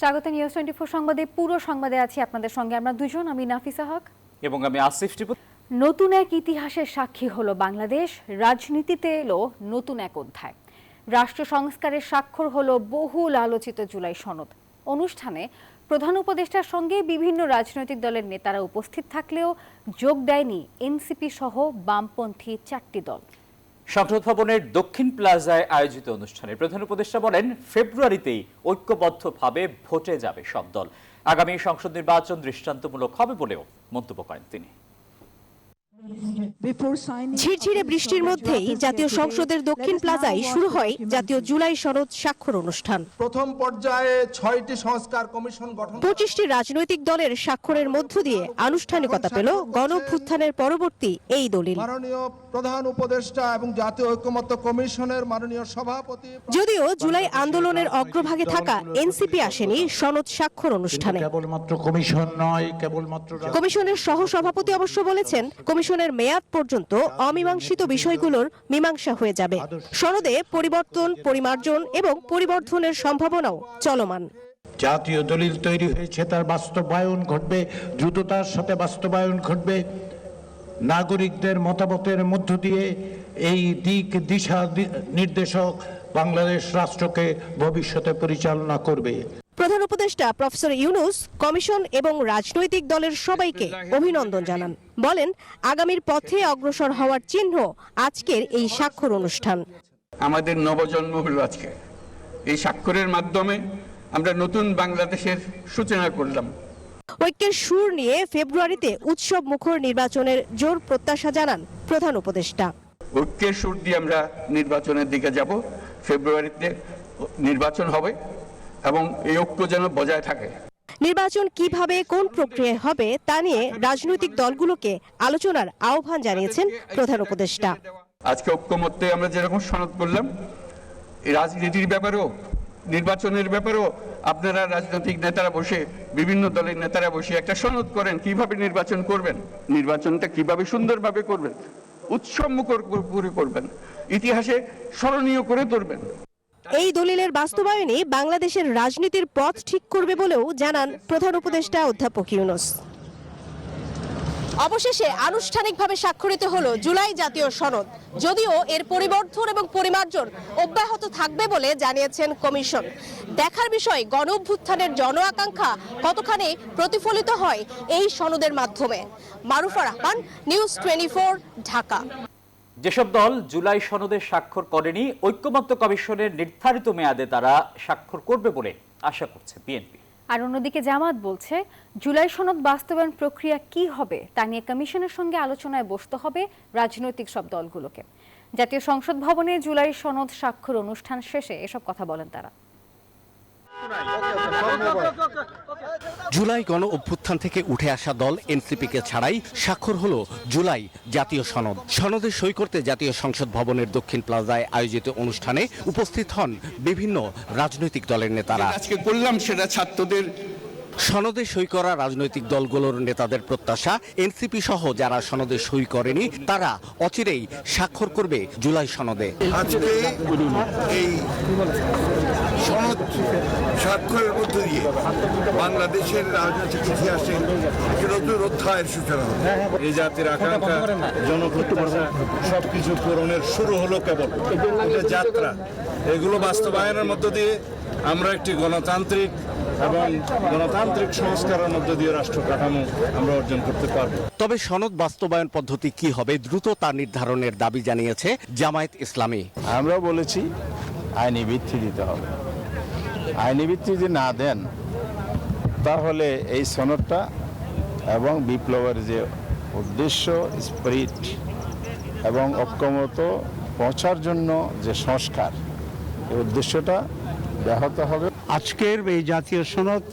স্বাগত নিউজ 24 সংবাদে। পুরো সংবাদে আছি আপনাদের সঙ্গে আমরা দুজন, আমি নাফিসা হক এবং আমি আসিফ টিপু। নতুন এক ইতিহাসের সাক্ষী হলো বাংলাদেশ, রাজনীতিতে এলো নতুন এক অধ্যায়। রাষ্ট্র সংস্কারের স্বাক্ষর হলো বহুল আলোচিত জুলাই সনদ। অনুষ্ঠানে প্রধান উপদেষ্টার সঙ্গে বিভিন্ন রাজনৈতিক দলের নেতারা উপস্থিত থাকলেও যোগ দেয়নি এনসিপি সহ বামপন্থী 4টি দল। সংসদ ভবনের দক্ষিণ প্লাজায় আয়োজিত অনুষ্ঠানে প্রধান উপদেষ্টা বলেন, ফেব্রুয়ারিতেই ঐক্যবদ্ধভাবে ভোটে যাবে সব দল। আগামী সংসদ নির্বাচন দৃষ্টান্তমূলক হবে বলেও মন্তব্য করেন তিনি। ঝিরঝিরে বৃষ্টির মধ্যেই জাতীয় সংসদের দক্ষিণ প্লাজায় শুরু হয় জাতীয় জুলাই সনদ স্বাক্ষর অনুষ্ঠান। প্রথম পর্যায়ে 6টি সংস্কার কমিশন গঠন, 25টি রাজনৈতিক দলের স্বাক্ষরের মধ্য দিয়ে আনুষ্ঠানিকতা পেল গণঅভ্যুত্থানের পরবর্তী এই দলিল। মাননীয় প্রধান উপদেষ্টা এবং জাতীয় ঐকমত্য কমিশনের মাননীয় সভাপতি। যদিও জুলাই আন্দোলনের অগ্রভাগে থাকা এনসিপি আসেনি সনদ স্বাক্ষর অনুষ্ঠানে। কেবলমাত্র কমিশন নয়, কেবলমাত্র কমিশনের সহসভাপতি অবশ্য বলেছেন, কমিশনের মেয়াদ পর্যন্ত অমীমাংসিত বিষয়গুলোর মীমাংসা হয়ে যাবে। সনদে পরিবর্তন, পরিমার্জন এবং পরিবর্ধনের সম্ভাবনাও চলমান। জাতীয় দলিল তৈরি হয়েছে, তার বাস্তবায়ন ঘটবে, দ্রুততার সাথে বাস্তবায়ন ঘটবে। নাগরিকদের মতামতের মধ্য দিয়ে এই দিক দিশা নির্দেশক বাংলাদেশ রাষ্ট্রকে ভবিষ্যতে পরিচালনা করবে। প্রধান উপদেষ্টা প্রফেসর ইউনূস কমিশন এবং রাজনৈতিক দলের সবাইকে অভিনন্দন জানান। বলেন, আগামীর পথে অগ্রসর হওয়ার চিহ্ন আজকের এই স্বাক্ষর অনুষ্ঠান। আমাদের নবজন্ম হলো আজকে। এই স্বাক্ষরের মাধ্যমে আমরা নতুন বাংলাদেশের সূচনা করলাম। ঐক্যের সুর নিয়ে ফেব্রুয়ারিতে উৎসব মুখর নির্বাচনের জোর প্রত্যাশা জানান প্রধান উপদেষ্টা। ঐক্যের সুর দিয়ে আমরা নির্বাচনের দিকে যাব। ফেব্রুয়ারিতে নির্বাচন হবে এবং এই ঐক্য যেন বজায় থাকে। নির্বাচন কিভাবে, কোন প্রক্রিয়ায় হবে তা নিয়ে রাজনৈতিক দলগুলোকে আলোচনার আহ্বান জানিয়েছেন প্রধান উপদেষ্টা। আজকে ঐক্যমত্যে আমরা যেরকম সনদ করলাম, এই রাজনীতির ব্যাপারেও, নির্বাচনের ব্যাপারেও আপনারা রাজনৈতিক নেতারা বসে, বিভিন্ন দলের নেতারা বসে একটা সনদ করেন, কিভাবে নির্বাচন করবেন, নির্বাচনটা কিভাবে সুন্দরভাবে করবেন, উৎসব মুখর করে করবেন, ইতিহাসে স্মরণীয় করে তুলবেন। এই দলিলের বাস্তবায়নে বাংলাদেশের রাজনীতির পথ ঠিক করবে বলেও জানান প্রধান উপদেষ্টা অধ্যাপক ইউনূস। অবশেষে আনুষ্ঠানিকভাবে স্বাক্ষরিত হলো জুলাই জাতীয় সনদ। যদিও এর পরিবর্ধন এবং পরিমার্জন অব্যাহত থাকবে বলে জানিয়েছেন কমিশন। দেখার বিষয় গণঅভ্যুত্থানের জন আকাঙ্ক্ষা কতখানি প্রতিফলিত হয় এই সনদের মাধ্যমে। মারুফা রহমান, নিউজ 24, ঢাকা। যেসব দল জুলাই সনদে স্বাক্ষর করেনি, ঐক্যমত্য কমিশনের নির্ধারিত মেয়াদে তারা স্বাক্ষর করবে বলে আশা করছে বিএনপি। আর অন্যদিকে জামাত বলছে, জুলাই সনদ বাস্তবায়ন প্রক্রিয়া কি হবে তা নিয়ে কমিশনের সঙ্গে আলোচনায় বসতে হবে রাজনৈতিক সব দলগুলোকে। জাতীয় সংসদ ভবনে জুলাই সনদ স্বাক্ষর অনুষ্ঠান শেষে এসব কথা বলেন তারা। জুলাই গণ অভ্যুত্থান থেকে উঠে আসা দল এনসিপিকে ছাড়াই স্বাক্ষর হলো জুলাই জাতীয় সনদ। সনদে সই করতে জাতীয় সংসদ ভবনের দক্ষিণ প্লাজায় আয়োজিত অনুষ্ঠানে উপস্থিত হন বিভিন্ন রাজনৈতিক দলের নেতারা। আজকে করলাম সেটা ছাত্রদের। সনদে সই করা রাজনৈতিক দলগুলোর নেতাদের প্রত্যাশা, এনসিপি সহ যারা সনদে সই করেনি তারা অচিরেই স্বাক্ষর করবে জুলাই সনদে। আজকে এই সনদ স্বাক্ষরের মধ্য দিয়ে বাংলাদেশের রাজনৈতিক ইতিহাসে একটি নতুন অধ্যায়ের সূচনা হবে। এই জাতির আকাঙ্ক্ষা, জনপ্রত্যাশা সবকিছু পূরণের শুরু হলো কেবল এটা যাত্রা। এগুলো বাস্তবায়নের মধ্য দিয়ে আমরা একটি গণতান্ত্রিক এবং গণতান্ত্রিক সংস্কারের মধ্য দিয়ে রাষ্ট্র কাঠামো আমরা অর্জন করতে পারব। তবে সনদ বাস্তবায়ন পদ্ধতি কি হবে দ্রুত তা নির্ধারণের দাবি জানিয়েছে জামায়াত ইসলামী। আমরা বলেছি আইনি ভিত্তি দিতে হবে। আইনি ভিত্তি যদি না দেন তাহলে এই সনদটা এবং বিপ্লবের যে উদ্দেশ্য, স্পিরিট এবং ঐক্যমত পৌঁছার জন্য যে সংস্কার, এই উদ্দেশ্যটা ব্যাহত হবে। আজকের এই জাতীয় সনদ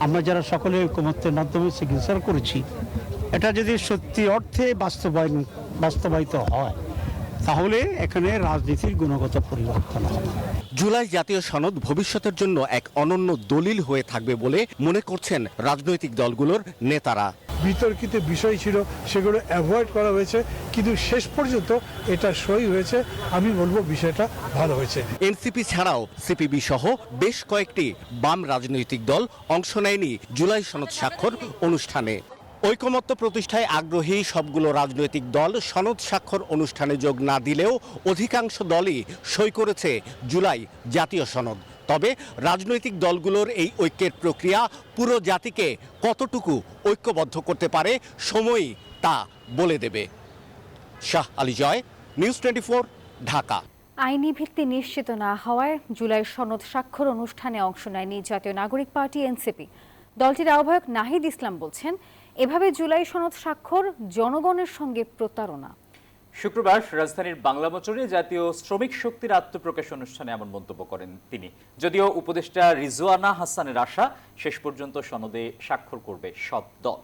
আমরা যারা সকলে ঐক্যমত্যের মাধ্যমে সিগনেচার করেছি, এটা যদি সত্যি অর্থে বাস্তবায়িত হয় তাহলে এখানে রাজনীতির গুণগত পরিবর্তন হবে। জুলাই জাতীয় সনদ ভবিষ্যতের জন্য এক অনন্য দলিল হয়ে থাকবে বলে মনে করছেন রাজনৈতিক দলগুলোর নেতারা। বিতর্কিত বিষয় ছিল সেগুলো অ্যাভয়েড করা হয়েছে, কিন্তু শেষ পর্যন্ত এটা সই হয়েছে। আমি বলবো বিষয়টা ভালো হয়েছে। এনসিপি ছাড়াও সিপিবি সহ বেশ কয়েকটি বাম রাজনৈতিক দল অংশ নেয়নি জুলাই সনদ স্বাক্ষর অনুষ্ঠানে। ঐকমত্য প্রতিষ্ঠায় আগ্রহী সবগুলো রাজনৈতিক দল সনদ স্বাক্ষর অনুষ্ঠানে যোগ না দিলেও অধিকাংশ দলই সই করেছে জুলাই জাতীয় সনদ। তবে রাজনৈতিক দলগুলোর এই ঐক্যের প্রক্রিয়া পুরো জাতিকে কতটুকু ঐক্যবদ্ধ করতে পারে সময়ই তা বলে দেবে। শাহ আলী জয়, নিউজ 24, ঢাকা। আইনি ভিত্তি নিশ্চিত না হওয়ায় জুলাই সনদ স্বাক্ষর অনুষ্ঠানে অংশ নেয়নি জাতীয় নাগরিক পার্টি এনসিপি। দলটির আহ্বায়ক নাহিদ ইসলাম বলছেন, এভাবে জুলাই সনদ স্বাক্ষর জনগণের সঙ্গে প্রতারণা। শুক্রবার রাজধানীর বাংলা মোটরে জাতীয় শ্রমিক শক্তির আত্মপ্রকাশ অনুষ্ঠানে এমন মন্তব্য করেন তিনি। যদিও উপদেষ্টা রিজওয়ানা হাসানের আশা, শেষ পর্যন্ত সনদে স্বাক্ষর করবে সব দল।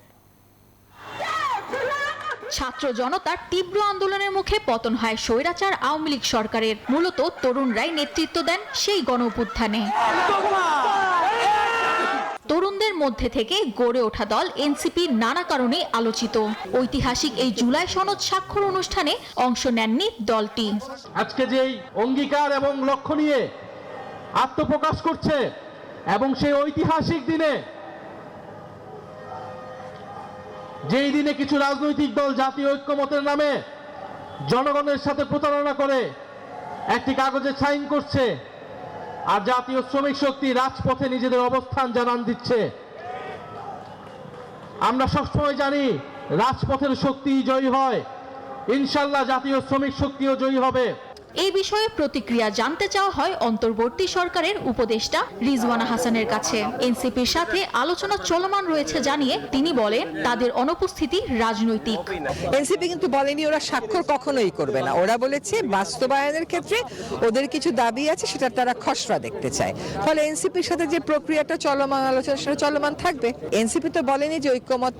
ছাত্র জনতার তীব্র আন্দোলনের মুখে পতন হয় স্বৈরাচার আওয়ামী লীগ সরকারের। মূলত তরুণরাই নেতৃত্ব দেন সেই গণঅভ্যুত্থানে। তরুণদের মধ্যে থেকে গড়ে ওঠা দল এনসিপি নানা কারণে আলোচিত। ঐতিহাসিক এই জুলাই সনদ স্বাক্ষর অনুষ্ঠানে অংশ নেননি দলটি। আজকে যেই অঙ্গীকার এবং লক্ষ্য নিয়ে আত্মপ্রকাশ করছে এবং সেই ঐতিহাসিক দিনে, যেই দিনে কিছু রাজনৈতিক দল জাতীয় ঐক্যমতের নামে জনগণের সাথে প্রতারণা করে একটি কাগজে সাইন করছে, আর জাতীয় শ্রমিক শক্তি রাজপথে নিজেদের অবস্থান জানান দিচ্ছে। আমরা সবসময় জানি রাজপথের শক্তি জয়ী হয়, ইনশাল্লাহ জাতীয় শ্রমিক শক্তিও জয়ী হবে। এই বিষয়ে প্রতিক্রিয়া জানতে চাওয়া হয় অন্তর্বর্তী সরকারের উপদেষ্টা রিজওয়ানা হাসানের কাছে। এনসিপির সাথে আলোচনা চলমান রয়েছে জানিয়ে তিনি বলেন, তাদের অনুপস্থিতি রাজনৈতিক। এনসিপি কিন্তু বলেনি ওরা স্বাক্ষর কখনোই করবে না। ওরা বলেছে বাস্তবায়নের ক্ষেত্রে ওদের কিছু দাবি আছে, সেটা তারা খসড়া দেখতে চায়। ফলে এনসিপির সাথে যে প্রক্রিয়াটা চলমান, আলোচনা সেটা চলমান থাকবে। এনসিপি তো বলেনি যে ঐক্যমত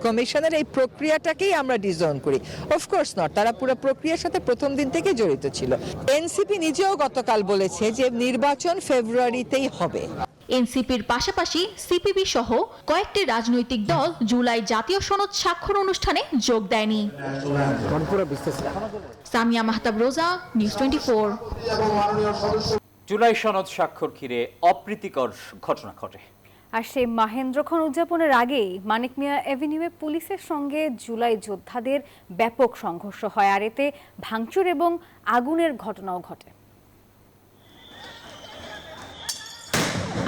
কমিশনের এই প্রক্রিয়াটাকেই আমরা ডিজাইন করি। অফকোর্স নট, তারা পুরো প্রক্রিয়ার সাথে প্রথম দিন থেকে জড়িত ছিল। এনসিপি নিজেও গতকাল বলেছে যে নির্বাচন ফেব্রুয়ারিতেই হবে। এনসিপির পাশাপাশি সিপিবি সহ কয়েকটি রাজনৈতিক দল জুলাই জাতীয় সনদ স্বাক্ষর অনুষ্ঠানে যোগ দেয়নি। সামিয়া মাহতাব রোজা, নিউজ 24। জুলাই সনদ স্বাক্ষর ঘিরে অপ্রীতিকর ঘটনা ঘটে। আর সেই মাহেন্দ্রক্ষণ উদযাপনের আগেই মানিক মিয়া এভিনিউয়ে পুলিশের সঙ্গে জুলাই যোদ্ধাদের ব্যাপক সংঘর্ষ হয়, আর এতে ভাঙচুর এবং আগুনের ঘটনাও ঘটে।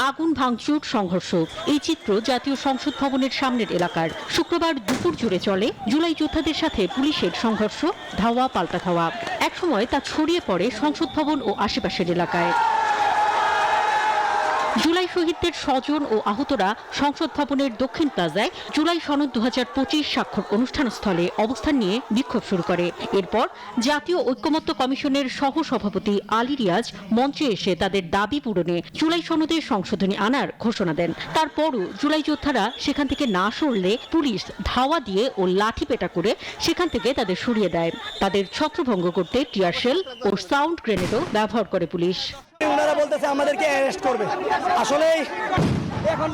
আগুন, ভাঙচুর, সংঘর্ষ, এই চিত্র জাতীয় সংসদ ভবনের সামনের এলাকার। শুক্রবার দুপুর জুড়ে চলে জুলাই যোদ্ধাদের সাথে পুলিশের সংঘর্ষ, ধাওয়া পাল্টা ধাওয়া। একসময় তা ছড়িয়ে পড়ে সংসদ ভবন ও আশেপাশের এলাকায়। জুলাই শহীদদের স্বজন ও আহতরা সংসদ ভবনের দক্ষিণ প্লাজায় জুলাই সনদ 2025 স্বাক্ষর অনুষ্ঠানস্থলে অবস্থান নিয়ে বিক্ষোভ শুরু করে। এরপর জাতীয় ঐক্যমত্য কমিশনের সহ সভাপতি আলী রিয়াজ মঞ্চে এসে তাদের দাবি পূরণে জুলাই সনদে সংশোধনী আনার ঘোষণা দেন। তারপরও জুলাই যোদ্ধারা সেখান থেকে না সরলে পুলিশ ধাওয়া দিয়ে ও লাঠি পেটা করে সেখান থেকে তাদের সরিয়ে দেয়। তাদের ছত্রভঙ্গ করতে টিয়ার শেল ও সাউন্ড গ্রেনেডও ব্যবহার করে পুলিশ। ওনারা বলতেছে আমাদেরকে অ্যারেস্ট করবে। আসলে এখন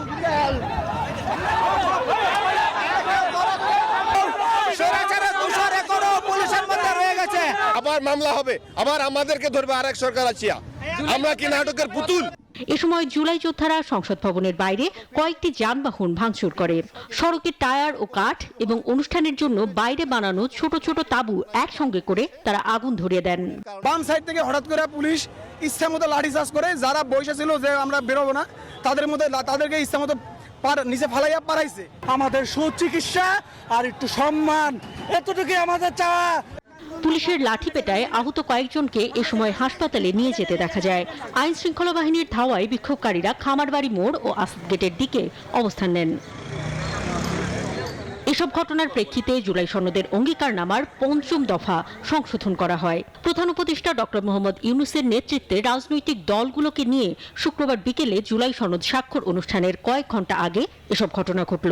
পুলিশের মধ্যে রয়ে গেছে, আবার মামলা হবে, আবার আমাদেরকে ধরবে আরেক সরকার আছে। আমরা কি নাটকের পুতুল? এ সময় জুলাই যোদ্ধারা সংসদ ভবনের বাইরে কয়েকটি যানবাহন ভাঙচুর করে। সড়কের টায়ার ও কাঠ এবং অনুষ্ঠানের জন্য বাইরে বানানো ছোট ছোট তাঁবু একসঙ্গে করে তারা আগুন ধরিয়ে দেন। বাম সাইড থেকে হঠাৎ করে পুলিশ ইচ্ছা মতো লাঠিচার্জ করে, যারা বসে ছিল যে আমরা বেরোবো না তাদেরকে ইচ্ছা মতো নিচে ফালাইয়া পারাইছে। আমাদের সুচিকিৎসা আর একটু সম্মান, এতটুকু আমাদের চাওয়া। পুলিশের লাঠি পেটায় আহত কয়েকজনকে এ সময় হাসপাতালে নিয়ে যেতে দেখা যায়। আইন শৃঙ্খলা বাহিনীর ধাওয়ায় বিক্ষোভকারীরা খামারবাড়ি মোড় ও আসাদ গেটের দিকে অবস্থান নেন। এসব ঘটনার প্রেক্ষিতে জুলাই সনদের অঙ্গীকারনামার ৫ম দফা সংশোধন করা হয়। প্রধান উপদেষ্টা ডক্টর মোহাম্মদ ইউনূসের নেতৃত্বে রাজনৈতিক দলগুলোকে নিয়ে শুক্রবার বিকেলে জুলাই সনদ স্বাক্ষর অনুষ্ঠানের কয়েক ঘণ্টা আগে এসব ঘটনা ঘটল।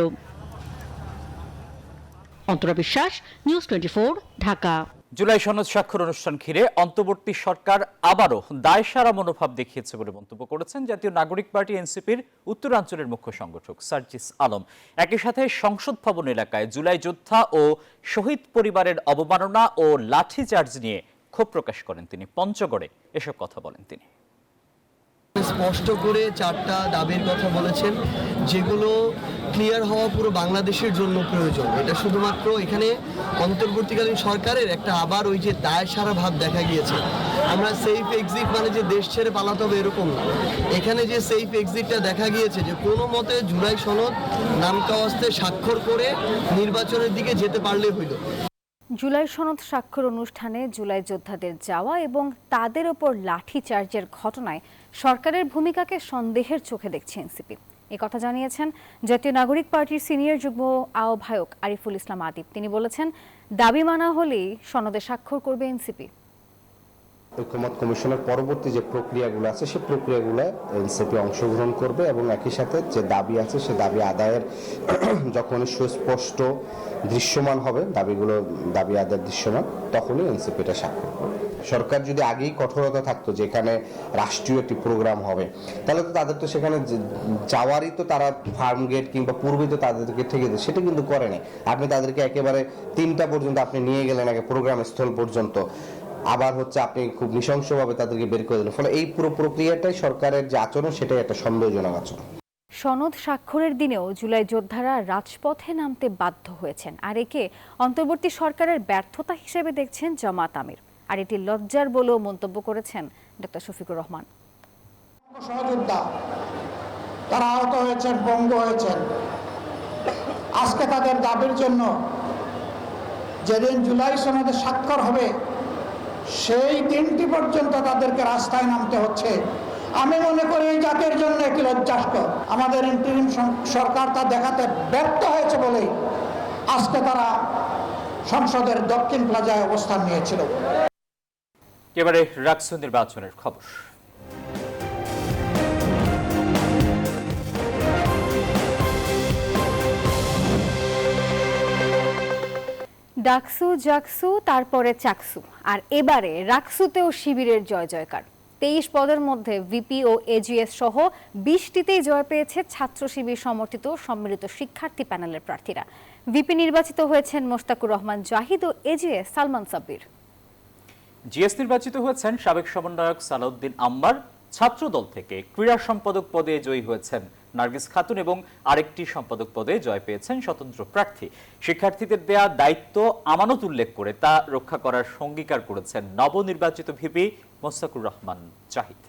অন্তরা বিশ্বাস, নিউজ 24, ঢাকা। জুলাই সনদ স্বাক্ষর অনুষ্ঠান ঘিরে অন্তর্বর্তী সরকার আবারও দায়সারা মনোভাব দেখিয়েছে বলে মন্তব্য করেছেন জাতীয় নাগরিক পার্টি এনসিপির উত্তরাঞ্চলের মুখ্য সংগঠক সার্জিস আলম। একই সাথে সংসদ ভবন এলাকায় জুলাই যোদ্ধা ও শহীদ পরিবারের অবমাননা ও লাঠিচার্জ নিয়ে ক্ষোভ প্রকাশ করেন তিনি। পঞ্চগড়ে এসব কথা বলেন তিনি। স্পষ্ট করে 4টা দাবির কথা বলেছেন, যেগুলো ক্লিয়ার হওয়া পুরো বাংলাদেশের জন্য প্রয়োজন। এটা শুধুমাত্র এখানে অন্তর্বর্তীকালীন সরকারের একটা আবার ওই যে দায়সারা ভাব দেখা গিয়েছে। আমরা সেফ এক্সিট মানে যে দেশ ছেড়ে পালাতে হবে এরকম না, এখানে যে সেফ এক্সিটটা দেখা গিয়েছে যে কোনো মতে জুলাই সনদ নামকাওয়াস্তে স্বাক্ষর করে নির্বাচনের দিকে যেতে পারলে হইল। জুলাই সনদ স্বাক্ষর অনুষ্ঠানে জুলাই যোদ্ধাদের যাওয়া এবং তাদের ওপর লাঠিচার্জের ঘটনায় সরকারের ভূমিকাকে সন্দেহের চোখে দেখছে এনসিপি। কথা জানিয়েছেন জাতীয় নাগরিক পার্টির সিনিয়র যুগ্ম আহ্বায়ক আরিফুল ইসলাম আদিব। তিনি বলেছেন, দাবি মানা হলেই সনদে স্বাক্ষর করবে এনসিপি। ঐকমত্য কমিশনের পরবর্তী যে প্রক্রিয়াগুলো আছে সেই প্রক্রিয়াগুলো এনসিপি অংশগ্রহণ করবে এবং একই সাথে যে দাবি আছে সে দাবি আদায়ের যখন সুস্পষ্ট দৃশ্যমান হবে, দাবি আদায়ের দৃশ্যমান, তখনই এনসিপিটা স্বাক্ষর করবে। সরকার যদি আগেই কঠোরতা থাকতো যেখানে রাষ্ট্রীয় একটি প্রোগ্রাম হবে, তাহলে তো তাদের তো সেখানে যাওয়ারই তো তারা ফার্ম গেট কিংবা পূর্বে তো তাদেরকে ঠেকে দেয়, সেটা কিন্তু করেনি। আপনি তাদেরকে একেবারে 3টা পর্যন্ত আপনি নিয়ে গেলেন, আগে প্রোগ্রাম স্থল পর্যন্ত, আবার আপনি খুব নৃশংসভাবে তাদেরকে বের করে দিলেন। ফলে এই পুরো প্রক্রিয়াটাই সরকারের যে আচরণ সেটাই একটা সন্দেহজনক আচরণ। সনদ স্বাক্ষরের দিনেও জুলাই যোদ্ধারা রাজপথে নামতে বাধ্য হয়েছেন, আর একে অন্তর্বর্তী সরকারের ব্যর্থতা হিসেবে দেখছেন জামাত আমির। আর এটি লজ্জার বলেও মন্তব্য করেছেন ডক্টর শফিকুর রহমান। সহযোদ্ধা তারা আহত হয়েছেন, পঙ্গু হয়েছেন। আজকে তাদের দাবির জন্য যেদিন জুলাই সনদে স্বাক্ষর হবে সেই দিনটি পর্যন্ত তাদেরকে রাস্তায় নামতে হচ্ছে। আমি মনে করি এই জাতির জন্য একটি লজ্জাস্কর। আমাদের ইন্টারিম সরকার তা দেখাতে ব্যর্থ হয়েছে বলেই আজকে তারা সংসদের দক্ষিণ প্লাজায় অবস্থান নিয়েছিল। এবারে রাকসু নির্বাচনের খবর। ডাকসু, জাকসু, তারপরে চাকসু, আর এবারে রাকসুতেও শিবিরের জয় জয়কার। 23 পদের মধ্যে ভিপি ও এজিএস সহ 20টিতেই জয় পেয়েছে ছাত্র শিবির সমর্থিত সম্মিলিত শিক্ষার্থী প্যানেলের প্রার্থীরা। ভিপি নির্বাচিত হয়েছেন মোস্তাকুর রহমান জাহিদ ও এজিএস সালমান সাব্বির। জিএস নির্বাচিত হয়েছেন সাবেক সমন্বয়ক সালাউদ্দিন আম্মার। ছাত্রদল থেকে ক্রীড়া সম্পাদক পদে জয়ী হয়েছেন নার্গিস খাতুন এবং আরেকটি সম্পাদক পদে জয় পেয়েছেন স্বতন্ত্র প্রার্থী। শিক্ষার্থীদের দেয়া দায়িত্ব আমানত উল্লেখ করে তা রক্ষা করার অঙ্গীকার করেছেন নবনির্বাচিত ভিপি মোস্তাকুর রহমান জাহিদ।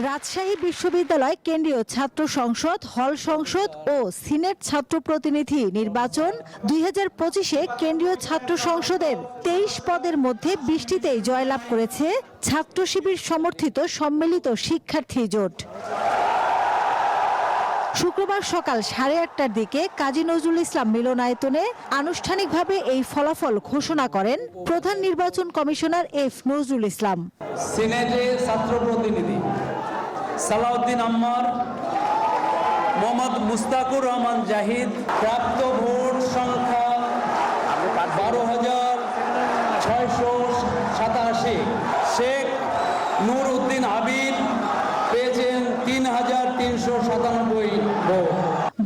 রাজশাহী বিশ্ববিদ্যালয় কেন্দ্রীয় ছাত্র সংসদ, হল সংসদ ও সিনেট ছাত্র প্রতিনিধি নির্বাচন 2025-এ কেন্দ্রীয় ছাত্র সংসদের 23 পদের মধ্যে 20টিতেই জয়লাভ করেছে ছাত্র শিবির সমর্থিত সম্মিলিত শিক্ষার্থী জোট। শুক্রবার সকাল 8:30টার দিকে কাজী নজরুল ইসলাম মিলনায়তনে আনুষ্ঠানিকভাবে এই ফলাফল ঘোষণা করেন প্রধান নির্বাচন কমিশনার এফ নজরুল ইসলাম। সিনেটে ছাত্র প্রতিনিধি সালাউদ্দিন আম্মার, মোহাম্মদ মুস্তাকুর রহমান জাহিদ, প্রাপ্ত ভোট সংখ্যা 12,687। শেখ নূর উদ্দিন আবিদ পেয়েছেন 3,397 ভোট।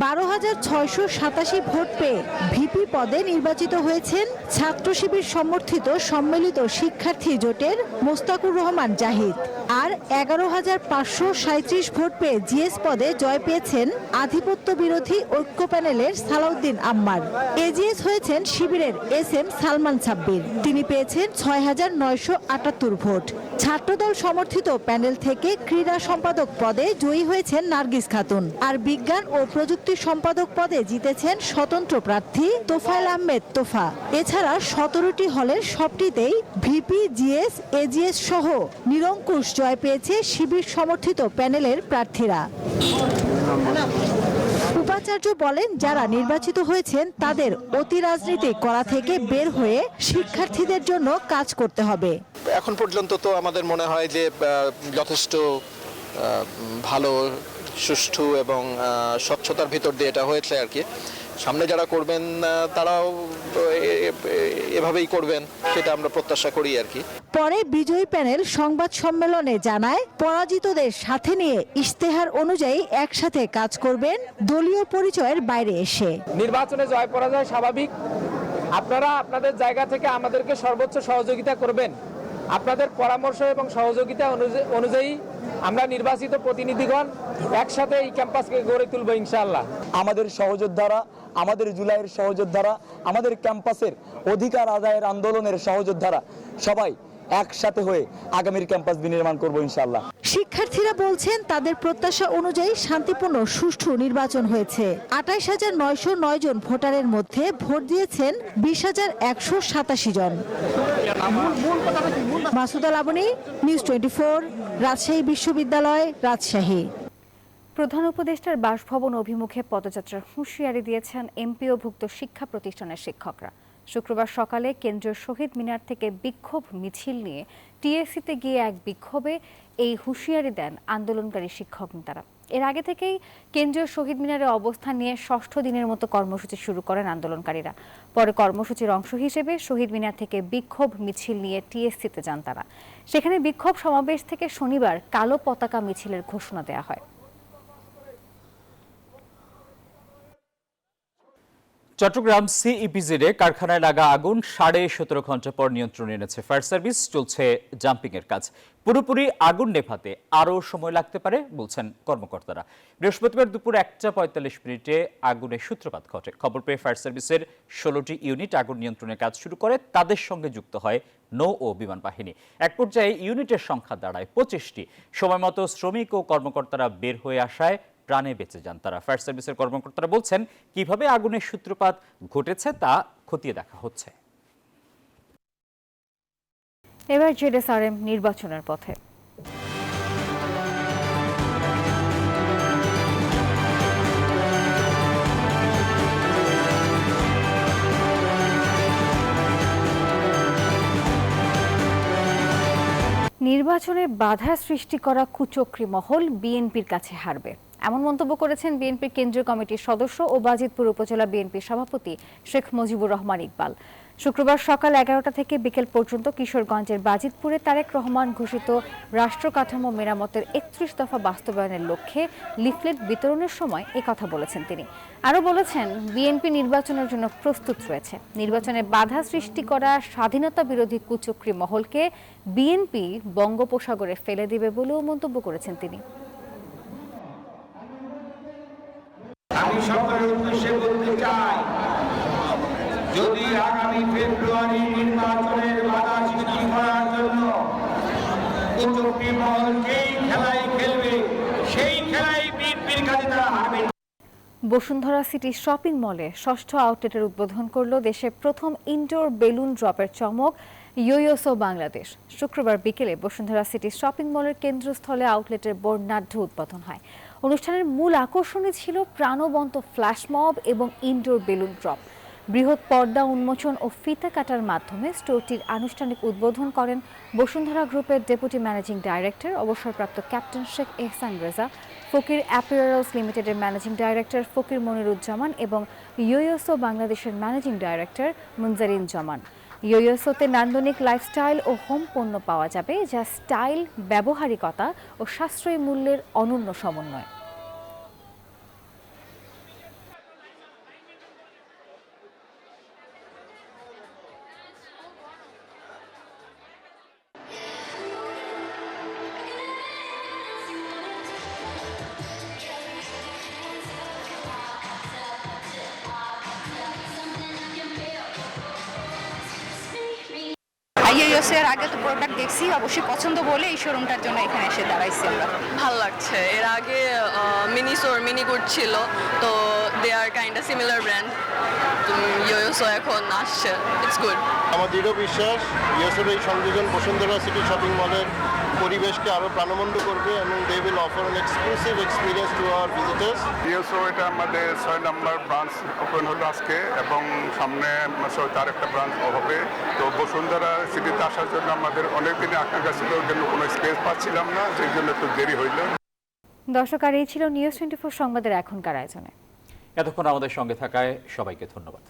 12,687 ভোট পেয়ে ভিপি পদে নির্বাচিত হয়েছেন ছাত্র শিবির সমর্থিত সম্মিলিত শিক্ষার্থী জোটের মোস্তাকুর রহমান জাহিদ। আর 11,537 ভোট পেয়ে জিএস পদে জয় পেয়েছেন আধিপত্য বিরোধী ঐক্য প্যানেলের সালাউদ্দিন আম্মার। এজিএস হয়েছেন শিবিরের এসএম সালমান সাব্বির। তিনি পেয়েছেন 6,978 ভোট। ছাত্রদল সমর্থিত প্যানেল থেকে ক্রীড়া সম্পাদক পদে জয়ী হয়েছেন নার্গিস খাতুন। আর বিজ্ঞান ও প্রযুক্তি সম্পাদক পদে জিতেছেন স্বতন্ত্র প্রার্থী তোফায়েল আহমেদ তোফা। এছাড়া 17টি হলের সবটিতেই ভিপি, জিএস, এজিএস সহ নিরঙ্কুশ জয় পেয়েছে শিবির সমর্থিত প্যানেলের প্রার্থীরা। উপাচার্য বলেন, যারা নির্বাচিত হয়েছেন তাদের অতি রাজনীতি করা থেকে বের হয়ে শিক্ষার্থীদের জন্য কাজ করতে হবে। এখন পর্যন্ত তো আমাদের মনে হয় যে যথেষ্ট ভালো, সুষ্ঠু এবং স্বচ্ছতার ভিতর দিয়ে এটা হয়েছে আর কি। সামনে যারা করবেন তারাও এভাবেই করবেন, সেটা আমরা প্রত্যাশা করি আর কি। পরে বিজয়ী প্যানেল সংবাদ সম্মেলনে জানায়, পরাজিতদের সাথে নিয়ে ইশতেহার অনুযায়ী একসাথে কাজ করবেন দলীয় পরিচয়ের বাইরে এসে। নির্বাচনে জয় পরাজয় স্বাভাবিক, আপনারা আপনাদের জায়গা থেকে আমাদেরকে সর্বোচ্চ সহযোগিতা করবেন। আপনাদের পরামর্শ এবং সহযোগিতা অনুযায়ী আমরা নির্বাচিত প্রতিনিধিগণ একসাথে এই ক্যাম্পাসকে গড়ে তুলব ইনশাআল্লাহ। আমাদের সহযোদ্ধারা, আমাদের জুলাইয়ের সহযোদ্ধারা, আমাদের ক্যাম্পাসের অধিকার আদায়ের আন্দোলনের সহযোদ্ধারা সবাই একসাথে হয়ে আগামীর ক্যাম্পাস বিনির্মাণ করব ইনশাআল্লাহ। শিক্ষার্থীরা বলছেন, তাদের প্রত্যাশা অনুযায়ী শান্তিপূর্ণ সুষ্ঠু নির্বাচন হয়েছে। ২৮,৯০৯ জন ভোটারের মধ্যে ভোট দিয়েছেন ২০,১৮৭ জন। মাসুদা লাবণী, নিউজ 24, রাজশাহী বিশ্ববিদ্যালয়, রাজশাহী। প্রধান উপদেষ্টার বাসভবন অভিমুখে পদযাত্রার হুঁশিয়ারি দিয়েছেন এমপিওভুক্ত শিক্ষা প্রতিষ্ঠানের শিক্ষকরা। শুক্রবার সকালে কেন্দ্রীয় শহীদ মিনার থেকে বিক্ষোভ মিছিল নিয়ে টিএসসিতে গিয়ে এক বিক্ষোভে এই হুঁশিয়ারি দেন আন্দোলনকারী শিক্ষক নেতারা। এর আগে থেকেই কেন্দ্রীয় শহীদ মিনারে অবস্থান নিয়ে ৬ষ্ঠ দিনের মতো কর্মসূচি শুরু করেন আন্দোলনকারীরা। পরে কর্মসূচির অংশ হিসেবে শহীদ মিনার থেকে বিক্ষোভ মিছিল নিয়ে টিএসসিতে যান তারা। সেখানে বিক্ষোভ সমাবেশ থেকে শনিবার কালো পতাকা মিছিলের ঘোষণা দেওয়া হয়। চট্টগ্রাম সিইপিজেডে কারখানায় লাগা আগুন 17.5 ঘন্টা পর নিয়ন্ত্রণে এনেছে ফায়ার সার্ভিস। চলছে জাম্পিং এর কাজ। পুরোপুরি আগুন নেভাতে আরও সময় লাগতে পারে বলছেন কর্মকর্তারা। বৃহস্পতিবার দুপুর 1:45 আগুনের সূত্রপাত ঘটে। খবর পেয়ে ফায়ার সার্ভিসের 16টি ইউনিট আগুন নিয়ন্ত্রণের কাজ শুরু করে। তাদের সঙ্গে যুক্ত হয় নৌ ও বিমান বাহিনী। এক পর্যায়ে ইউনিটের সংখ্যা দাঁড়ায় 25টি। সময়মতো শ্রমিক ও কর্মকর্তারা বের হয়ে আসায় প্রাণে বেঁচে যান তারা। ফায়ার সার্ভিসের কর্মকর্তারা বলছেন, কিভাবে আগুনের সূত্রপাত ঘটেছে তা খতিয়ে দেখা হচ্ছে। এবার জেডএসআরএম নির্বাচনের পথে। নির্বাচনে বাধা সৃষ্টি করা কুচক্রী মহল বিএনপির কাছে হারবে, এমন মন্তব্য করেছেন বিএনপির কেন্দ্রীয় কমিটির সদস্য ও বাজিতপুর উপজেলা বিএনপির সভাপতি শেখ মুজিবুর রহমান ইকবাল। শুক্রবার সকাল 11টা থেকে বিকেল পর্যন্ত কিশোরগঞ্জের বাজিতপুরে তারেক রহমান ঘোষিত রাষ্ট্র কাঠামো মেরামতের 31 দফা বাস্তবায়নের লক্ষ্যে লিফলেট বিতরণের সময় একথা বলেছেন তিনি। আরও বলেছেন, বিএনপি নির্বাচনের জন্য প্রস্তুত রয়েছে। নির্বাচনে বাধা সৃষ্টি করা স্বাধীনতা বিরোধী কুচক্রী মহলকে বিএনপি বঙ্গোপসাগরে ফেলে দিবে বলেও মন্তব্য করেছেন তিনি। আমি সকলের উদ্দেশ্যে বলতে চাই, যদি আগামী ফেব্রুয়ারি নির্বাচনের বাধা সৃষ্টি করার জন্য কুচক্রী মহলকেই খেলায় খেলবে, সেই খেলায় বিএনপির কাছে তারা হারবে। বসুন্ধরা সিটি শপিং মলে ৬ষ্ঠ আউটলেটের উদ্বোধন করল দেশের প্রথম ইনডোর বেলুন ড্রপের চমক ইয়োয়োসো বাংলাদেশ। শুক্রবার বিকেলে বসুন্ধরা সিটি শপিং মলের কেন্দ্রস্থলে আউটলেটের বর্ণাঢ্য উদ্বোধন হয়। অনুষ্ঠানের মূল আকর্ষণই ছিল প্রাণবন্ত ফ্ল্যাশ মব এবং ইনডোর বেলুন ড্রপ। বৃহৎ পর্দা উন্মোচন ও ফিতা কাটার মাধ্যমে স্টোরটির আনুষ্ঠানিক উদ্বোধন করেন বসুন্ধরা গ্রুপের ডেপুটি ম্যানেজিং ডাইরেক্টর অবসরপ্রাপ্ত ক্যাপ্টেন শেখ এহসান রেজা, ফকির অ্যাপিয়ারেলস লিমিটেডের ম্যানেজিং ডাইরেক্টর ফকির মনিরুজ্জামান এবং ইয়োয়োসো বাংলাদেশের ম্যানেজিং ডাইরেক্টর মুনজারিন জামান। ইয়োয়োসোতে নান্দনিক লাইফস্টাইল ও হোম পণ্য পাওয়া যাবে, যা স্টাইল, ব্যবহারিকতা ও সাশ্রয়ী মূল্যের অনন্য সমন্বয়। ইয়োয়োসোর আগে তো প্রোডাক্ট দেখছি, অবশ্যই পছন্দ বলে এই শোরুমটার জন্য এখানে এসে দাঁড়াইছি আমরা। ভালো লাগছে। এর আগে মিনি গুড ছিল, তো they are kind of similar brand. Yoyoso এখন আসছে, ইটস গুড। আমার দৃঢ় বিশ্বাস ইয়োয়োসোর এই সংযোজন বসুন্ধরা সিটি শপিং মলের পরিবেশকে আরো প্রাণবন্ত করবে এবং they will offer an exclusive experience to our visitors. Yoyoso এটা আমাদের 6 নম্বর ব্রাঞ্চ ওপেন হলো আজকে, এবং সামনে তার একটা ব্রাঞ্চ হবে। তো বসুন্ধরা সিটিতে আসার জন্য আমাদের অনেক দিনে আকাঙ্ক্ষা ছিল, কিন্তু কোনো স্পেস পাচ্ছিলাম না, সেই জন্য একটু দেরি হইল। দর্শক, আর এই ছিল নিউজ 24 সংবাদের এখনকার আয়োজনে। এতক্ষণ আমাদের সঙ্গে থাকায় সবাইকে ধন্যবাদ।